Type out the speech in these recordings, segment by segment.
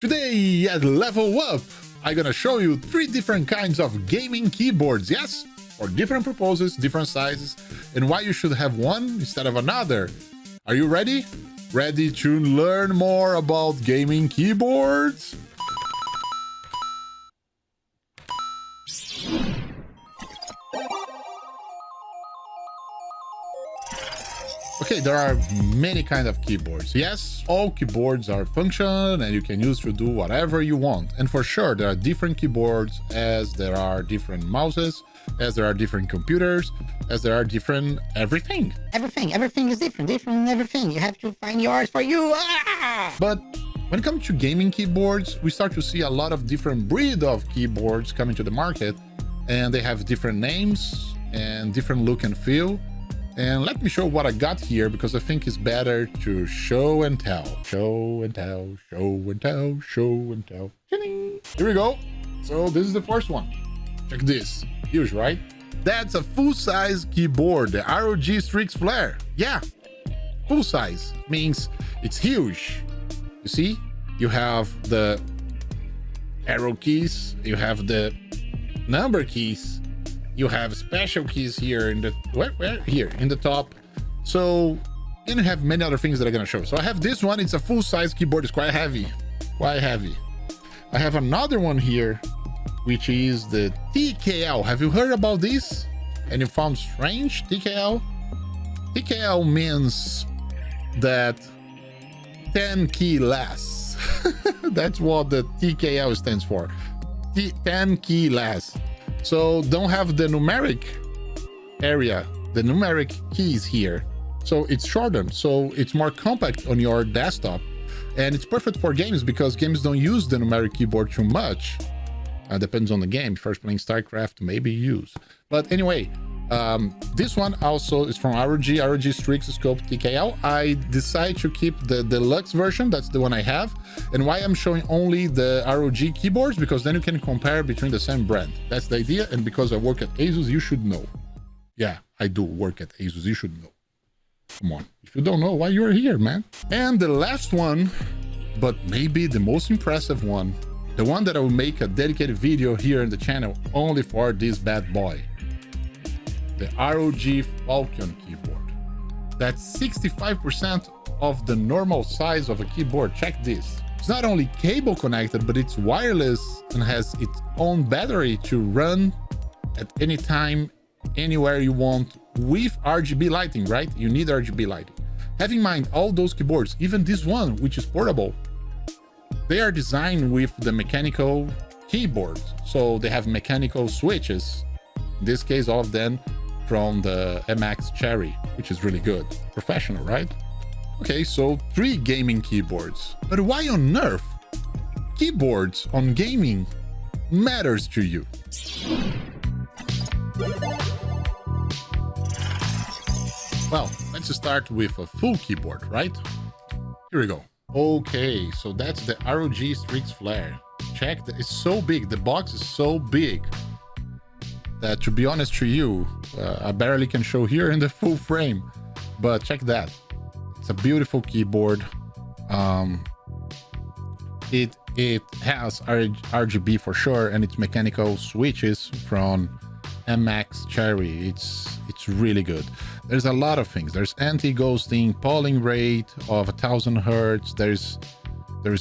Today at Level Up, I'm gonna show you 3 different kinds of gaming keyboards, yes? For different purposes, different sizes, and why you should have one instead of another. Are you ready? Ready to learn more about gaming keyboards? Okay, there are many kinds of keyboards. Yes, all keyboards are functional and you can use to do whatever you want. And for sure, there are different keyboards as there are different mouses, as there are different computers, as there are different everything. Everything is different in everything. You have to find yours for you. Ah! But when it comes to gaming keyboards, we start to see a lot of different breed of keyboards coming to the market, and they have different names and different look and feel. And let me show what I got here, because I think it's better to show and tell. Show and tell, show and tell, show and tell. Here we go. So this is the first one. Check this. Huge, right? That's a full-size keyboard, the ROG STRIX FLARE. Yeah, full size means it's huge. You see, you have the arrow keys, you have the number keys, you have special keys here in the where here in the top. So you have many other things that I'm gonna show. So I have this one. It's a full-size keyboard. It's quite heavy. I have another one here, which is the TKL. Have you heard about this? And you found strange? TKL? TKL means that 10 key less. That's what the TKL stands for. 10 key less. So don't have the numeric area, the numeric keys here. So it's shortened, so it's more compact on your desktop. And it's perfect for games because games don't use the numeric keyboard too much. Depends on the game. First playing StarCraft, maybe use. But anyway, this one also is from ROG Strix Scope TKL. I decided to keep the Deluxe version. That's the one I have. And why I'm showing only the ROG keyboards, because then you can compare between the same brand. That's the idea. And because I work at Asus, you should know. Yeah, I do work at Asus. You should know. Come on. If you don't know, why you're here, man? And the last one, but maybe the most impressive one, the one that I will make a dedicated video here in the channel only for this bad boy. The ROG FALCHIon keyboard. That's 65% of the normal size of a keyboard. Check this. It's not only cable connected, but it's wireless and has its own battery to run at any time, anywhere you want, with RGB lighting, right? You need RGB lighting. Have in mind, all those keyboards, even this one, which is portable, they are designed with the mechanical keyboards. So they have mechanical switches. In this case, all of them from the MX Cherry, which is really good. Professional, right? Okay, so 3 gaming keyboards. But why on earth keyboards on gaming matters to you? Well, let's start with a full keyboard, right? Here we go. Okay, so that's the ROG STRIX FLARE. Check that, it's so big. The box is so big that, to be honest to you, I barely can show here in the full frame, but check that. It's a beautiful keyboard. It has RGB for sure, and it's mechanical switches from MX Cherry. It's really good. There's a lot of things. There's anti-ghosting, polling rate of 1000 hertz. There's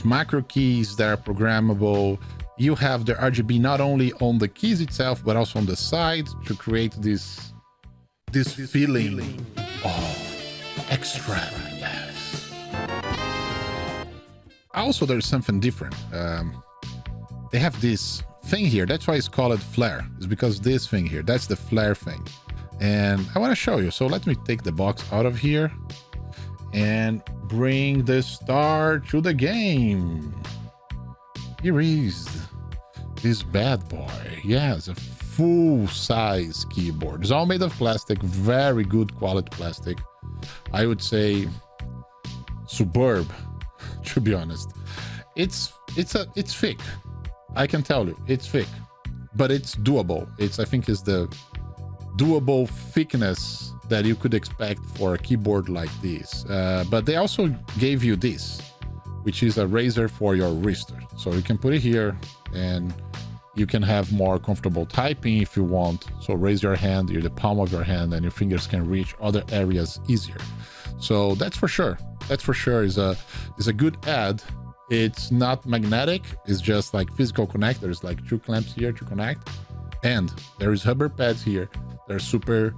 macro keys that are programmable. You have the RGB not only on the keys itself, but also on the sides to create this feeling of extravagance. Also, there's something different. They have this thing here. That's why it's called flare. It's because this thing here, that's the flare thing. And I want to show you. So let me take the box out of here and bring the star to the game. Here is this bad boy. Yeah, it's a full-size keyboard. It's all made of plastic, very good quality plastic. I would say superb, to be honest. It's thick. I can tell you, it's thick, but it's doable. I think it's the doable thickness that you could expect for a keyboard like this. But they also gave you this, which is a razor for your wrist. So you can put it here and you can have more comfortable typing if you want. So raise your hand, the palm of your hand, and your fingers can reach other areas easier. So that's for sure. That for sure is a good add. It's not magnetic, it's just like physical connectors, like 2 clamps here to connect. And there is rubber pads here. They're super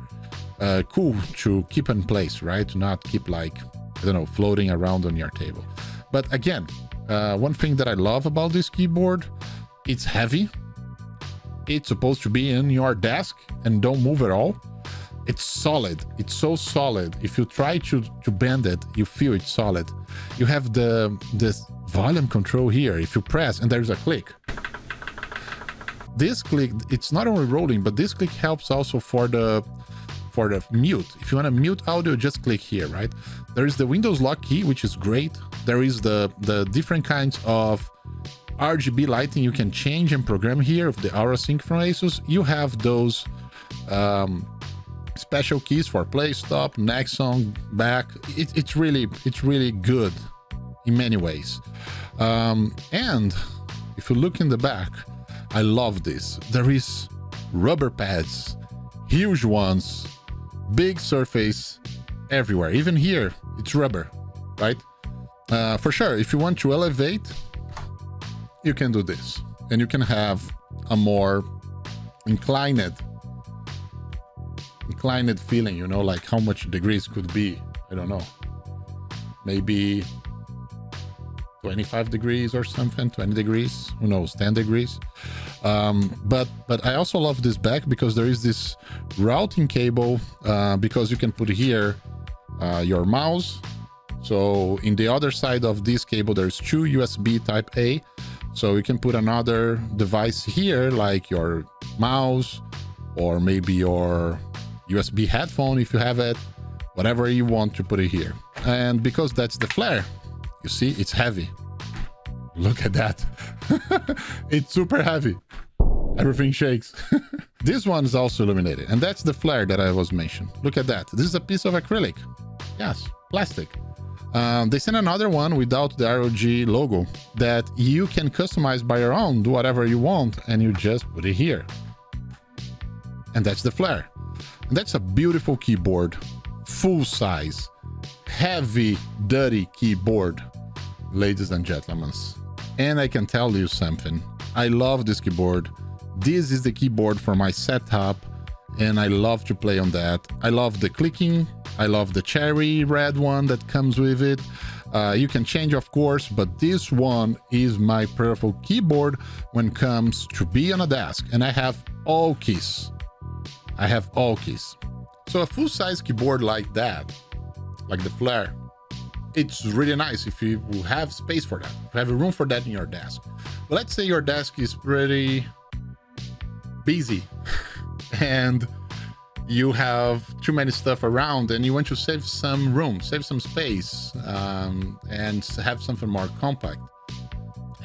cool to keep in place, right? To not keep like, I don't know, floating around on your table. But again, one thing that I love about this keyboard, it's heavy. It's supposed to be in your desk and don't move at all. It's solid. It's so solid. If you try to bend it, you feel it's solid. You have this volume control here. If you press and there's a click. This click, it's not only rolling, but this click helps also for the mute. If you want to mute audio, just click here, right? There is the Windows lock key, which is great. There is the different kinds of RGB lighting you can change and program here of the Aura Sync from Asus. You have those special keys for play, stop, next song, back. It's really good in many ways. And if you look in the back, I love this. There is rubber pads, huge ones, big surface everywhere. Even here, it's rubber, right? For sure, if you want to elevate, you can do this. And you can have a more inclined feeling, you know, like how much degrees could be. I don't know. Maybe 25 degrees or something, 20 degrees, who knows, 10 degrees. But I also love this back because there is this routing cable, because you can put here your mouse. So in the other side of this cable, there's 2 USB type A. So you can put another device here, like your mouse, or maybe your USB headphone if you have it, whatever you want to put it here. And because that's the flare, you see, it's heavy. Look at that. It's super heavy. Everything shakes. This one is also illuminated, and that's the flare that I was mentioning. Look at that. This is a piece of acrylic. Yes, plastic. They sent another one without the ROG logo that you can customize by your own, do whatever you want, and you just put it here. And that's the flare. And that's a beautiful keyboard, full size, heavy, dirty keyboard, ladies and gentlemen. And I can tell you something. I love this keyboard. This is the keyboard for my setup, and I love to play on that. I love the clicking. I love the cherry red one that comes with it. You can change, of course, but this one is my perfect keyboard when it comes to be on a desk. And I have all keys. I have all keys. So a full-size keyboard like that, like the Flare, it's really nice if you have space for that, if you have room for that in your desk. But let's say your desk is pretty busy and you have too many stuff around and you want to save some room, save some space, and have something more compact.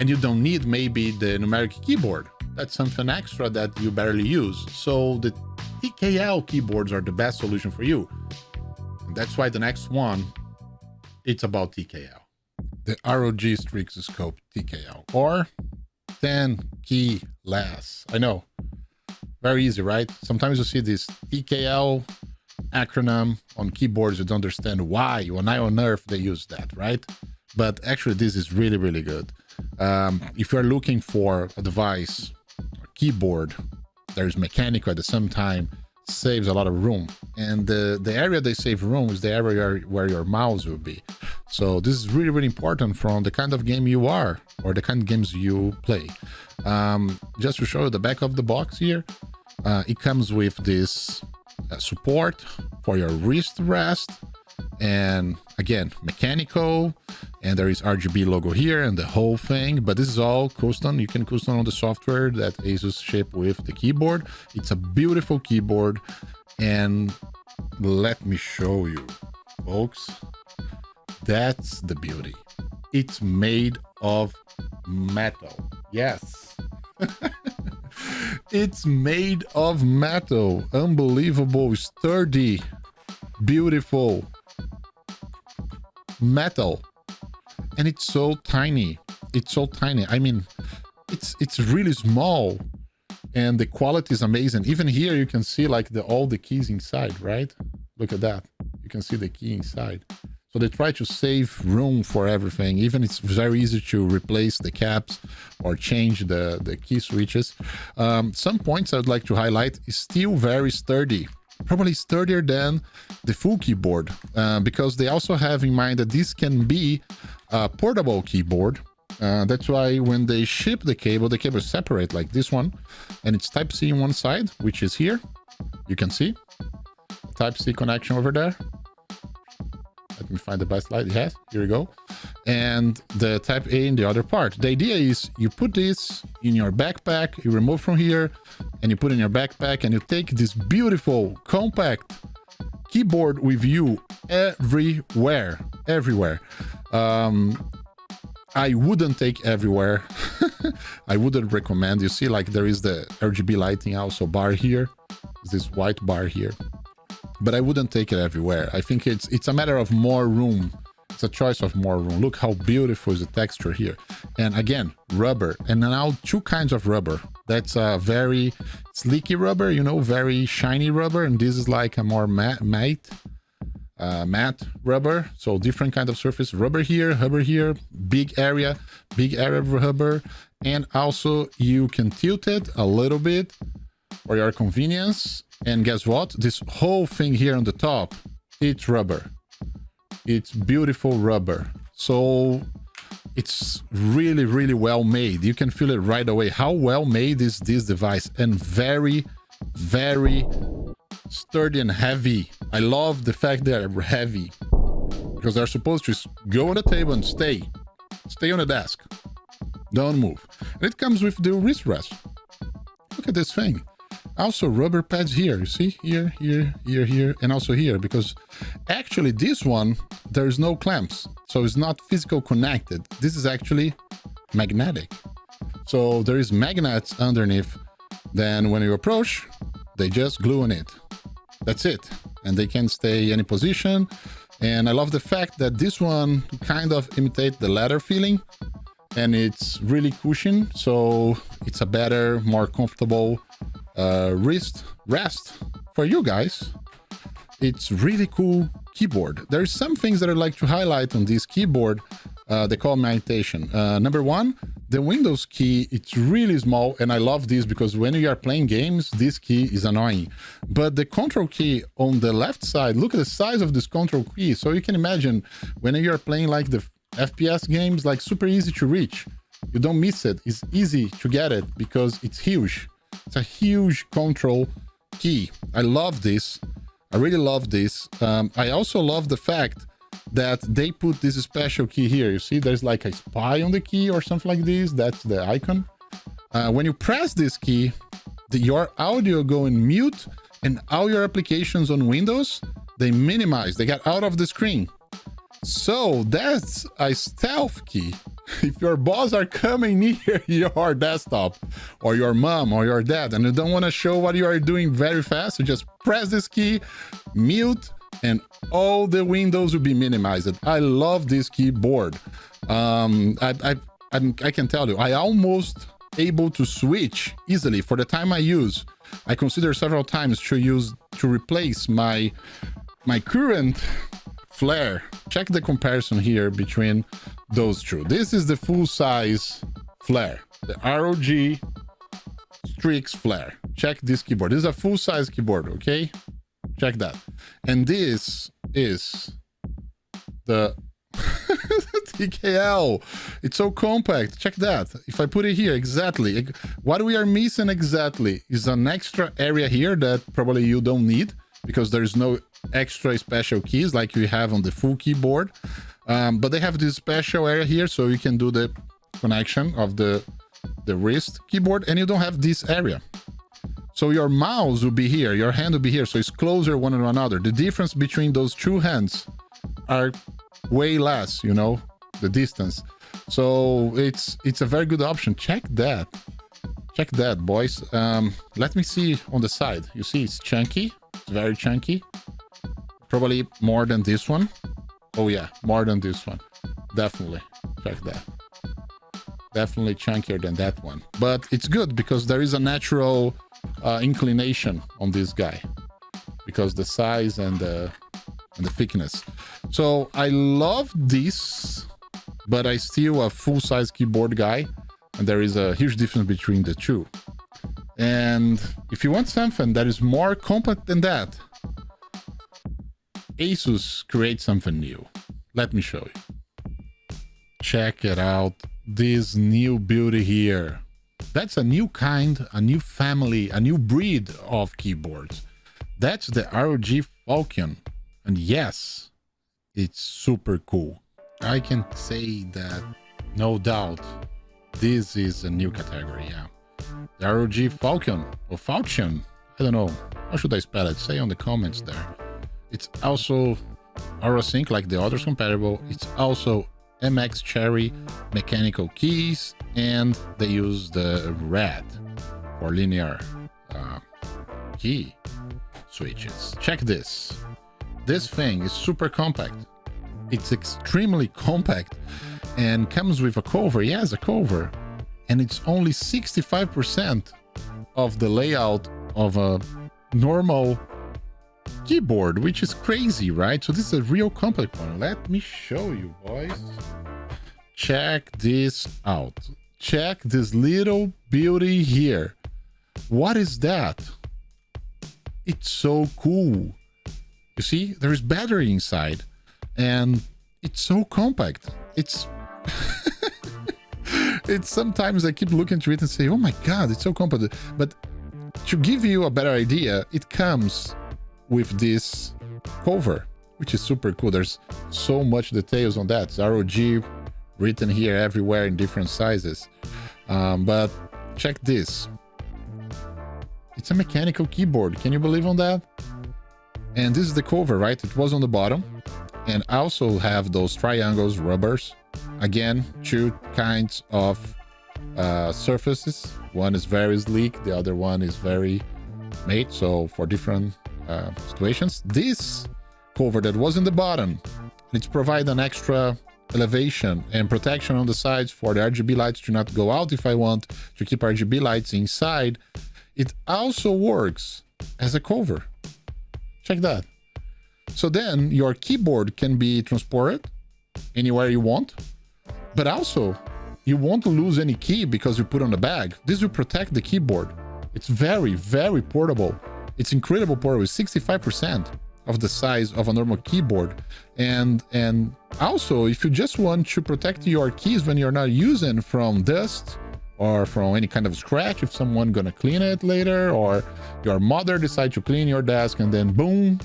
And you don't need maybe the numeric keyboard. That's something extra that you barely use. So the TKL keyboards are the best solution for you. And that's why the next one, it's about TKL. The ROG Strix Scope TKL, or 10 key less. I know, very easy, right? Sometimes you see this TKL acronym on keyboards, you don't understand why on earth they use that, right? But actually this is really, really good. If you're looking for a device, a keyboard, there's mechanical at the same time, saves a lot of room. And the area they save room is the area where your mouse will be. So this is really, really important from the kind of game you are or the kind of games you play. Just to show you the back of the box here, it comes with this support for your wrist rest, and again, mechanical, and there is RGB logo here and the whole thing, but this is all custom. You can custom on the software that Asus ship with the keyboard. It's a beautiful keyboard, and let me show you, folks. That's the beauty. It's made of metal. Yes. It's made of metal. Unbelievable, sturdy, beautiful metal. and it's so tiny. It's so tiny. I mean, it's really small, and the quality is amazing. Even here you can see like all the keys inside, right? Look at that. You can see the key inside. So they try to save room for everything. Even it's very easy to replace the caps or change the key switches. Some points I would like to highlight is still very sturdy. Probably sturdier than the full keyboard, because they also have in mind that this can be a portable keyboard. That's why when they ship the cable is separate like this one, and it's Type-C on one side, which is here. You can see Type-C connection over there. Let me find the best slide. Yes, here we go. And the Type-A in the other part. The idea is you put this in your backpack, you remove from here, and you put in your backpack, and you take this beautiful, compact keyboard with you everywhere. Everywhere. I wouldn't take everywhere. I wouldn't recommend. You see, like there is the RGB lighting also bar here. This white bar here. But I wouldn't take it everywhere. I think it's a matter of more room. It's a choice of more room. Look how beautiful is the texture here. And again, rubber. And now two kinds of rubber. That's a very sleeky rubber, you know, very shiny rubber. And this is like a more matte rubber. So different kind of surface. Rubber here, big area of rubber. And also you can tilt it a little bit for your convenience. And guess what? This whole thing here on the top, it's rubber. It's beautiful rubber. So it's really, really well made. You can feel it right away. How well made is this device? And very, very sturdy and heavy. I love the fact they're heavy, because they're supposed to go on the table and stay on the desk. Don't move. And it comes with the wrist rest. Look at this thing. Also rubber pads here, you see, here, and also here, because actually this one, there's no clamps, so it's not physical connected. This is actually magnetic. So there is magnets underneath. Then when you approach, they just glue on it. That's it. And they can stay any position. And I love the fact that this one kind of imitates the leather feeling, and it's really cushioned. So it's a better, more comfortable wrist rest for you guys. It's really cool keyboard. There's some things that I'd like to highlight on this keyboard. They call meditation. Number one, the Windows key, it's really small, and I love this because when you are playing games, this key is annoying. But the control key on the left side, look at the size of this control key. So you can imagine when you are playing like the FPS games, like super easy to reach. You don't miss it. It's easy to get it because it's huge. It's a huge control key. I love this. I really love this. I also love the fact that they put this special key here. You see, there's like a spy on the key or something like this. That's the icon. When you press this key, your audio go in mute, and all your applications on Windows, they minimize. They get out of the screen. So that's a stealth key. If your boss are coming near your desktop, or your mom or your dad, and you don't want to show what you are doing very fast, you just press this key, mute, and all the windows will be minimized. I love this keyboard. I can tell you, I almost able to switch easily for the time I use. I consider several times to replace my current Flare. Check the comparison here between those two. This is the full-size Flare, the ROG STRIX FLARE. Check this keyboard. This is a full-size keyboard, okay? Check that. And this is the TKL. It's so compact. Check that. If I put it here, exactly. What we are missing exactly is an extra area here that probably you don't need, because there's no extra special keys like you have on the full keyboard. But they have this special area here, so you can do the connection of the wrist keyboard, and you don't have this area. So your mouse will be here, your hand will be here, so it's closer one to another. The difference between those two hands are way less, you know, the distance. So it's a very good option. Check that. Check that, boys. Let me see on the side. You see it's chunky. It's very chunky. Probably more than this one. Oh yeah, more than this one. Definitely. Check that. Definitely chunkier than that one. But it's good because there is a natural inclination on this guy. Because the size and the thickness. So I love this, but I still a full-size keyboard guy. And there is a huge difference between the two. And if you want something that is more compact than that, Asus creates something new. Let me show you. Check it out. This new beauty here. That's a new kind, a new family, a new breed of keyboards. That's the ROG Falcon. And yes, it's super cool. I can say that, no doubt, this is a new category, yeah. The ROG Falcon, or Falchion, I don't know. How should I spell it? Say on the comments there. It's also AuroSync like the others compatible. It's also MX Cherry mechanical keys, and they use the red for linear key switches. Check this. This thing is super compact. It's extremely compact and comes with a cover. Yes, a cover. And it's only 65% of the layout of a normal keyboard, which is crazy, right? So this is a real compact one. Let me show you, boys. Check this out. Check this little beauty here. What is that? It's so cool. You see, there's battery inside and it's so compact. It's it's sometimes I keep looking to it and say, oh my God, it's so compact. But to give you a better idea, it comes with this cover, which is super cool. There's so much details on that. It's ROG written here everywhere in different sizes. But check this. It's a mechanical keyboard. Can you believe on that? And this is the cover, right? It was on the bottom. And also have those triangles, rubbers. Again, two kinds of surfaces. One is very sleek, the other one is very made, so for different situations. This cover that was in the bottom, it's provide an extra elevation and protection on the sides for the RGB lights to not go out if I want to keep RGB lights inside. It also works as a cover. Check that. So then your keyboard can be transported anywhere you want, but also you won't lose any key because you put on the bag. This will protect the keyboard. It's very, very portable. It's incredible portable. It's 65% of the size of a normal keyboard. And also, if you just want to protect your keys when you're not using from dust or from any kind of scratch, if someone gonna clean it later, or your mother decides to clean your desk and then boom,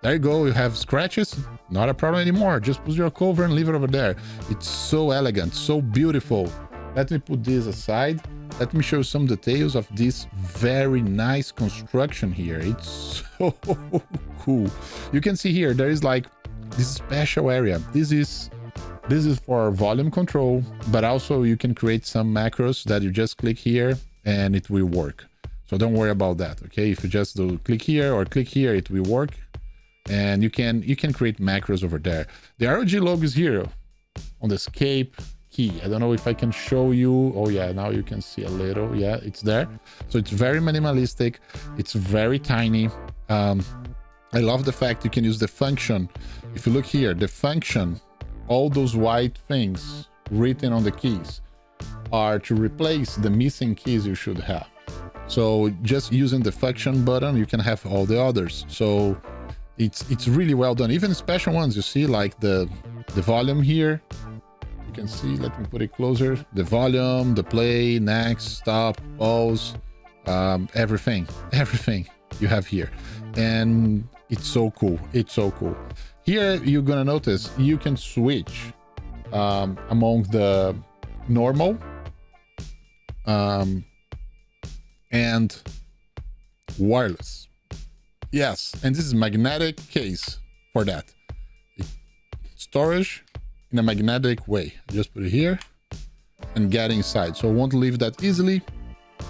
there you go, you have scratches, not a problem anymore. Just put your cover and leave it over there. It's so elegant, so beautiful. Let me put this aside. Let me show you some details of this very nice construction here. It's so cool. You can see here, there is like this special area. This is for volume control, but also you can create some macros that you just click here and it will work. So don't worry about that, okay? If you just do click here or click here, it will work. And you can create macros over there. The ROG logo is here on the escape key. I don't know if I can show you. Oh yeah, now you can see a little. Yeah, it's there. So it's very minimalistic. It's very tiny. I love the fact you can use the function. If you look here, the function, all those white things written on the keys are to replace the missing keys you should have. So just using the function button, you can have all the others. So it's really well done. Even special ones, you see, like the volume here. You can see, let me put it closer. The volume, the play, next, stop, pause, everything you have here. And it's so cool. It's so cool. Here, you're gonna notice you can switch among the normal and wireless. Yes, and this is magnetic case for that. Storage in a magnetic way. Just put it here and get inside. So it won't leave that easily.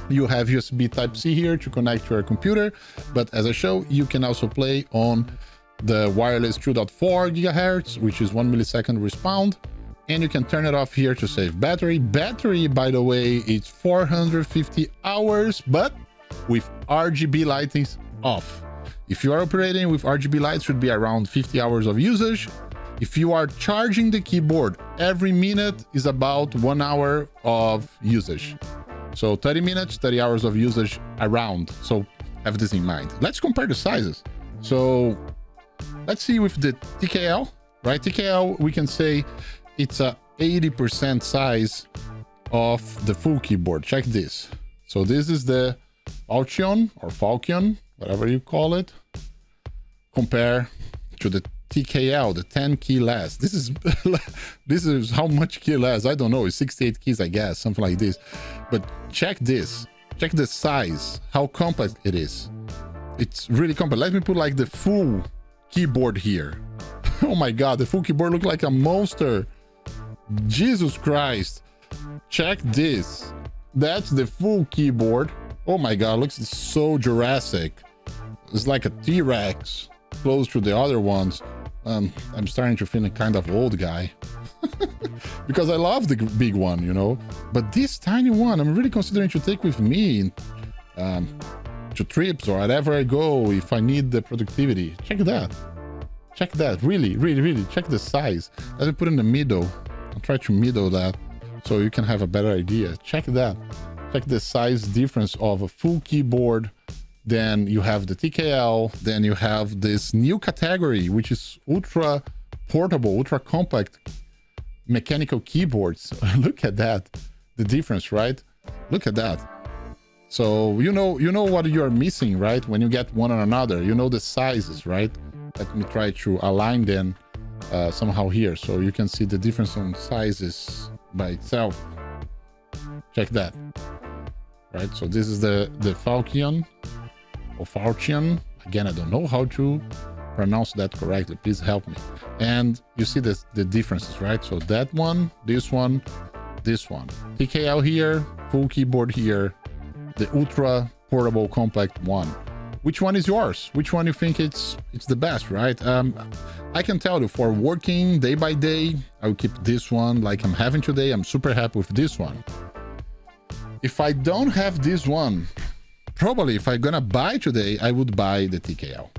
You have USB Type-C here to connect to your computer, but as I show, you can also play on the wireless 2.4 gigahertz, which is 1 millisecond respawn, and you can turn it off here to save battery. Battery, by the way, it's 450 hours, but with RGB lightings off. If you are operating with RGB lights, should be around 50 hours of usage. If you are charging the keyboard, every minute is about 1 hour of usage. So 30 minutes, 30 hours of usage around. So have this in mind. Let's compare the sizes. So let's see with the TKL, right? TKL, we can say it's a 80% size of the full keyboard. Check this. So this is the Falchion or Falchion, whatever you call it, compare to the TKL, the 10 key less. This is how much key less, I don't know, it's 68 keys, I guess, something like this. But check this, check the size, how compact it is. It's really compact. Let me put like the full keyboard here. Oh my god, the full keyboard looks like a monster. Jesus Christ. Check this. That's the full keyboard. Oh my god, looks so Jurassic. It's like a T-Rex close to the other ones. I'm starting to feel a kind of old guy because I love the big one, you know, but this tiny one I'm really considering to take with me to trips or wherever I go if I need the productivity. Check that. Check that. Really, really, really. Check the size. Let me put in the middle. I'll try to middle that so you can have a better idea. Check that. Check the size difference of a full keyboard. Then you have the TKL, then you have this new category, which is ultra portable, ultra compact mechanical keyboards. Look at that, the difference, right? Look at that. So you know what you're missing, right? When you get one or another, you know the sizes, right? Let me try to align them somehow here, so you can see the difference on sizes by itself. Check that, right? So this is the Falchion. Or Falchion. Again, I don't know how to pronounce that correctly. Please help me. And you see the differences, right? So that one, this one, this one. TKL here, full keyboard here, the ultra portable compact one. Which one is yours? Which one you think it's the best, right? I can tell you for working day by day, I will keep this one like I'm having today. I'm super happy with this one. If I don't have this one, probably if I'm gonna buy today, I would buy the TKL.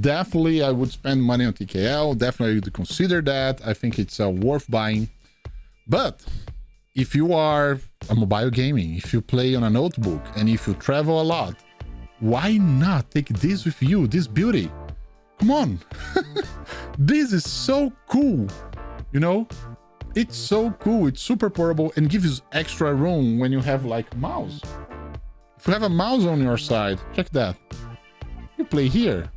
Definitely, I would spend money on TKL. Definitely, I would consider that. I think it's worth buying. But if you are a mobile gaming, if you play on a notebook, and if you travel a lot, why not take this with you? This beauty. Come on. This is so cool. You know, it's so cool. It's super portable and gives you extra room when you have like mouse. If you have a mouse on your side, check that. You play here.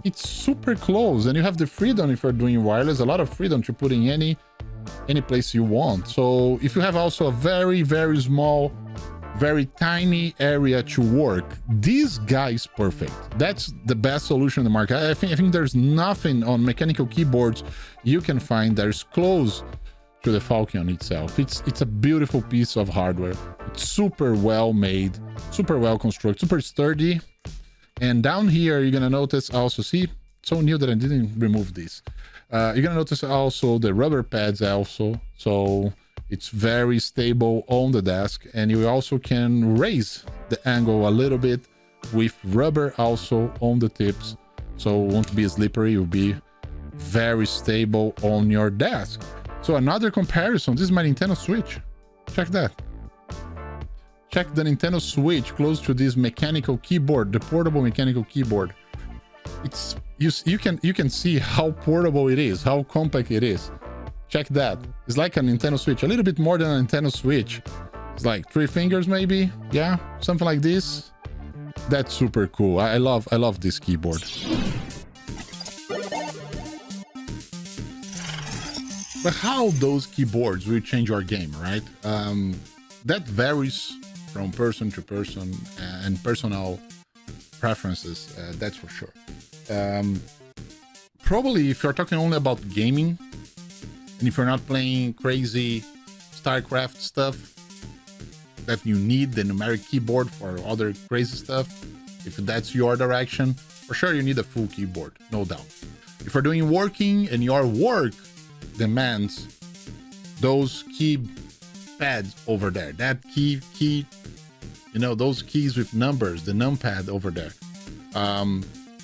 It's super close and you have the freedom if you're doing wireless, a lot of freedom to put in any place you want. So if you have also a very, very small, very tiny area to work, this guy is perfect. That's the best solution in the market. I think there's nothing on mechanical keyboards you can find that is close to the Falchion itself. It's a beautiful piece of hardware. It's super well made, super well constructed, super sturdy. And down here, you're gonna notice also, see, so new that I didn't remove this. You're gonna notice also the rubber pads also. So it's very stable on the desk, and you also can raise the angle a little bit with rubber also on the tips. So it won't be slippery, you'll be very stable on your desk. So another comparison, this is my Nintendo Switch. Check that. Check the Nintendo Switch close to this mechanical keyboard, the portable mechanical keyboard. It's you can see how portable it is, how compact it is. Check that. It's like a Nintendo Switch, a little bit more than a Nintendo Switch. It's like 3 fingers maybe, yeah, something like this. That's super cool. I love this keyboard. But how those keyboards will change your game, right? That varies from person to person and personal preferences, that's for sure. Probably if you're talking only about gaming, and if you're not playing crazy StarCraft stuff, that you need the numeric keyboard for other crazy stuff, if that's your direction, for sure you need a full keyboard, no doubt. If you're doing working and your work demands those key pads over there, that key, you know, those keys with numbers, the numpad over there,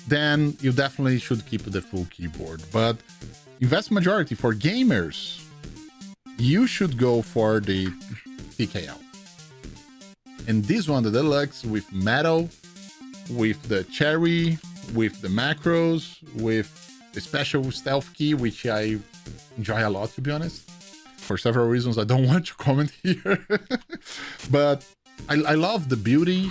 then you definitely should keep the full keyboard. But vast majority for gamers, you should go for the TKL. And this one, the Deluxe, with metal, with the cherry, with the macros, with the special stealth key, which I enjoy a lot, to be honest. For several reasons I don't want to comment here. But I love the beauty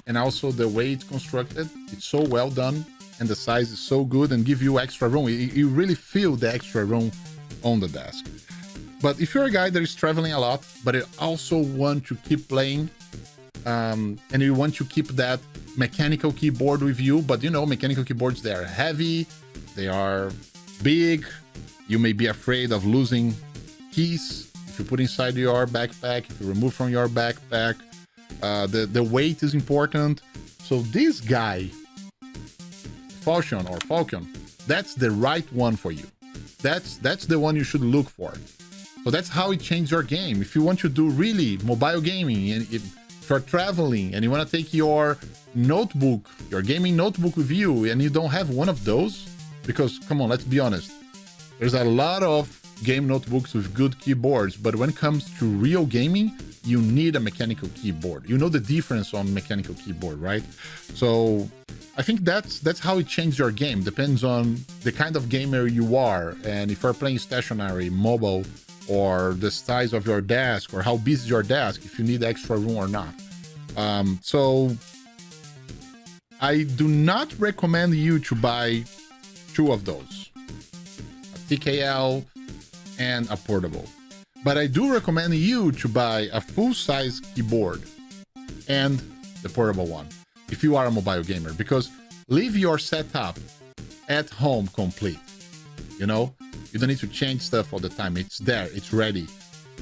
and also the way it's constructed. It's so well done, and the size is so good and give you extra room. You really feel the extra room on the desk. But if you're a guy that is traveling a lot, but you also want to keep playing, and you want to keep that mechanical keyboard with you, but you know, mechanical keyboards, they are heavy, they are big, you may be afraid of losing keys if you put inside your backpack, if you remove from your backpack, the weight is important. So this guy, Falchion, that's the right one for you. That's the one you should look for. So that's how it changes your game. If you want to do really mobile gaming, and if you're traveling and you want to take your notebook, your gaming notebook with you, and you don't have one of those, because come on, let's be honest, there's a lot of game notebooks with good keyboards, but when it comes to real gaming, you need a mechanical keyboard. You know the difference on mechanical keyboard, right? So I think that's how it changes your game. Depends on the kind of gamer you are, and if you're playing stationary, mobile, or the size of your desk, or how busy is your desk, if you need extra room or not. So I do not recommend you to buy two of those, a TKL and a portable. But I do recommend you to buy a full-size keyboard and the portable one if you are a mobile gamer, because leave your setup at home complete. You know, you don't need to change stuff all the time. It's there, it's ready.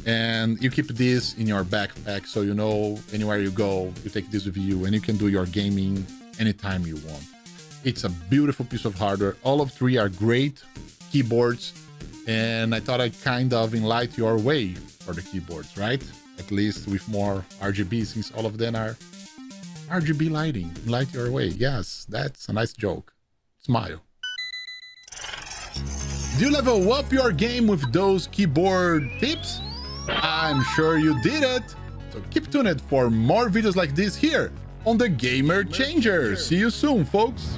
And you keep this in your backpack, so you know anywhere you go, you take this with you and you can do your gaming anytime you want. It's a beautiful piece of hardware. All of three are great keyboards, and I thought I'd kind of enlighten your way for the keyboards, right? At least with more RGB, since all of them are RGB lighting. Light your way. Yes, that's a nice joke. Smile. Do you level up your game with those keyboard tips? I'm sure you did it. So keep tuned for more videos like this here on the Gamer Changer. See you soon, folks.